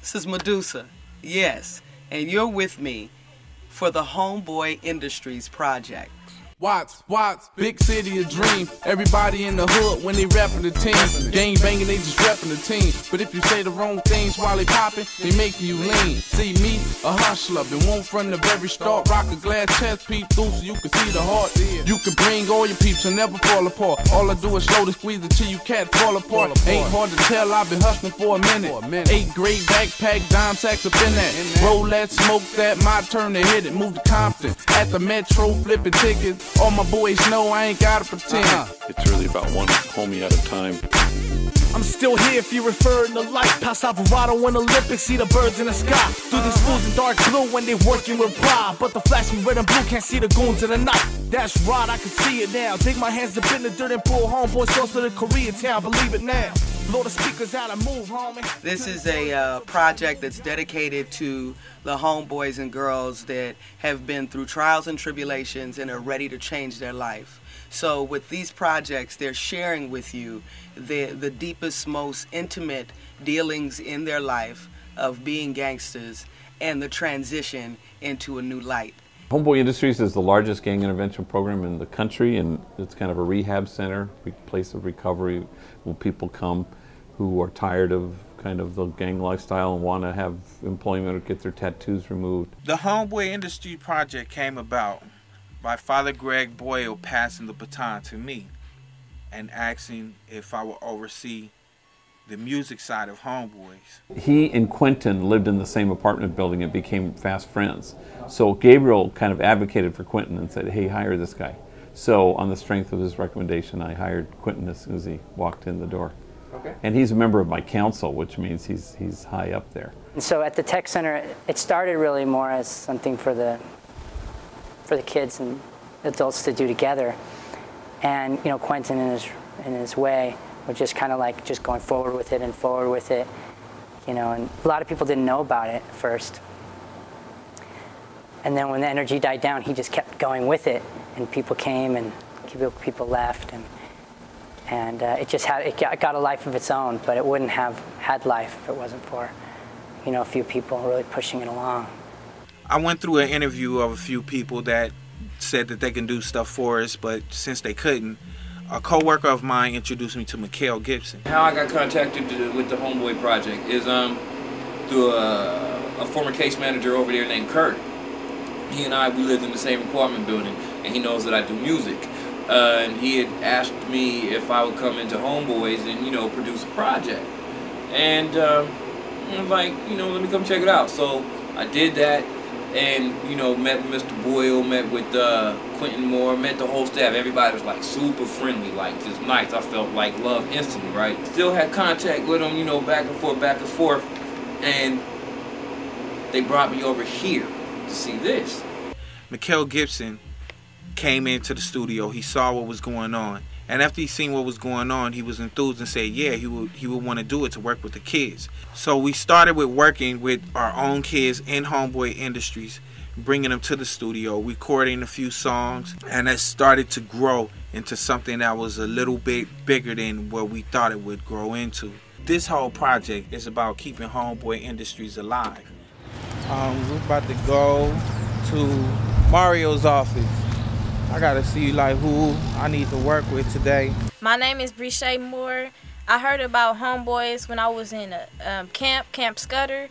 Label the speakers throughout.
Speaker 1: This is Medusa, yes, and you're with me for the Homeboy Industries Project.
Speaker 2: Watts, big city of dream. Everybody in the hood when they rapping the team. Gang banging, they just rapping the team. But if you say the wrong things while they popping, they making you lean. See me, a hustler, been one from the very start. Rock a glass chest, peep through so you can see the heart. You can bring all your peeps and never fall apart. All I do is slowly squeeze it till you can't fall apart. Ain't hard to tell, I've been hustling for a minute. 8th grade backpack, dime sacks up in that. Roll that, smoke that, my turn to hit it. Move to Compton, at the Metro, flipping tickets. All my boys know I ain't gotta pretend.
Speaker 3: It's really about one homie at a time.
Speaker 4: I'm still here if you're referring to light. Pass Alvarado in Olympics, see the birds in the sky. Through these fools in dark blue when they working with pride. But the flashing red and blue can't see the goons in the night. That's right, I can see it now. Dig my hands up in the dirt and pull homeboys close to the Koreatown. Believe it now. Blow the speakers out and move, homie.
Speaker 1: This is a project that's dedicated to the homeboys and girls that have been through trials and tribulations and are ready to change their life. So with these projects, they're sharing with you the deepest, most intimate dealings in their life of being gangsters and the transition into a new light.
Speaker 3: Homeboy Industries is the largest gang intervention program in the country, and it's kind of a rehab center, a place of recovery where people come who are tired of kind of the gang lifestyle and want to have employment or get their tattoos removed.
Speaker 5: The Homeboy Industry Project came about by Father Greg Boyle passing the baton to me and asking if I would oversee the music side of Homeboys.
Speaker 3: He and Quentin lived in the same apartment building and became fast friends. So Gabriel kind of advocated for Quentin and said, hey, hire this guy. So on the strength of his recommendation, I hired Quentin as soon as he walked in the door. Okay. And he's a member of my council, which means he's high up there.
Speaker 6: So at the Tech Center, it started really more as something for the kids and adults to do together. And you know, Quentin in his way was just kind of like just going forward with it and forward with it, you know. And a lot of people didn't know about it at first. And then when the energy died down, he just kept going with it, and people came and people left, and it got a life of its own. But it wouldn't have had life if it wasn't for, you know, a few people really pushing it along.
Speaker 5: I went through an interview of a few people that said that they can do stuff for us, but since they couldn't, a co-worker of mine introduced me to MiHKiL Gibson.
Speaker 7: How I got contacted with the Homeboy Project is through a former case manager over there named Kurt. He and we lived in the same apartment building, and he knows that I do music. And he had asked me if I would come into Homeboys and, you know, produce a project. And I was like, you know, let me come check it out. So I did that. And, you know, met with Mr. Boyle, met with Quentin Moore, met the whole staff. Everybody was, like, super friendly, like, just nice. I felt like love instantly, right? Still had contact with them, you know, back and forth. And they brought me over here to see this.
Speaker 5: MiHKiL Gibson came into the studio. He saw what was going on. And after he seen what was going on, he was enthused and said, yeah, he would want to do it to work with the kids. So we started with working with our own kids in Homeboy Industries, bringing them to the studio, recording a few songs, and that started to grow into something that was a little bit bigger than what we thought it would grow into. This whole project is about keeping Homeboy Industries alive.
Speaker 8: We're about to go to Mario's office. I gotta see like who I need to work with today.
Speaker 9: My name is Breshay Moore. I heard about Homeboys when I was in Camp Scudder,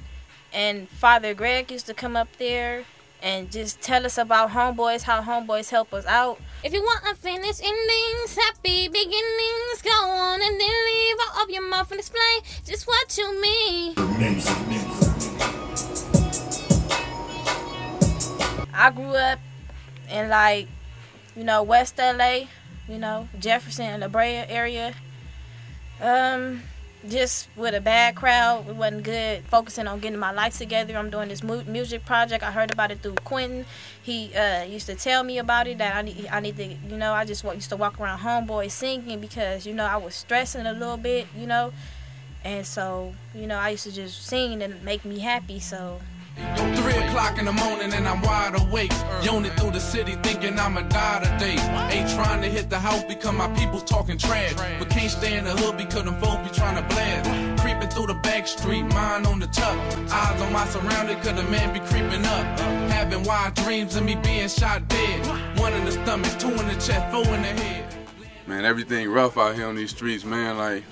Speaker 9: and Father Greg used to come up there and just tell us about Homeboys, how Homeboys help us out.
Speaker 10: If you want unfinished endings, happy beginnings, go on and then leave out of your mouth and explain just what you mean.
Speaker 9: I grew up in, like, you know, West LA, you know, Jefferson and La Brea area. Just with a bad crowd. It wasn't good. Focusing on getting my life together. I'm doing this music project. I heard about it through Quentin. He used to tell me about it, that I need to, you know, I just used to walk around Homeboy singing because, you know, I was stressing a little bit, you know. And so, you know, I used to just sing and make me happy, so.
Speaker 2: 3 o'clock in the morning and I'm wide awake. Yawning through the city thinking I'ma die today. Ain't trying to hit the house because my people's talking trash, but can't stay in the hood because them folks be trying to blast. Creeping through the back street, mine on the tuck. Eyes on my surroundings, cause the man be creeping up. Having wild dreams of me being shot dead. One in the stomach, two in the chest, four in the head.
Speaker 11: Man, everything rough out here on these streets, man. Like,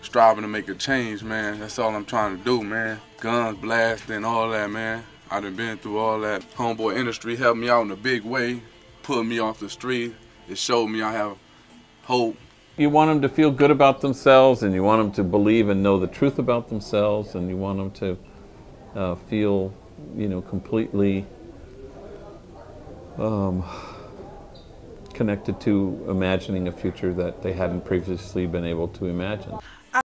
Speaker 11: striving to make a change, man. That's all I'm trying to do, man. Guns, blasting, all that, man. I done been through all that. Homeboy industry helped me out in a big way, pulled me off the street. It showed me I have hope.
Speaker 3: You want them to feel good about themselves, and you want them to believe and know the truth about themselves, and you want them to feel, you know, completely connected to imagining a future that they hadn't previously been able to imagine.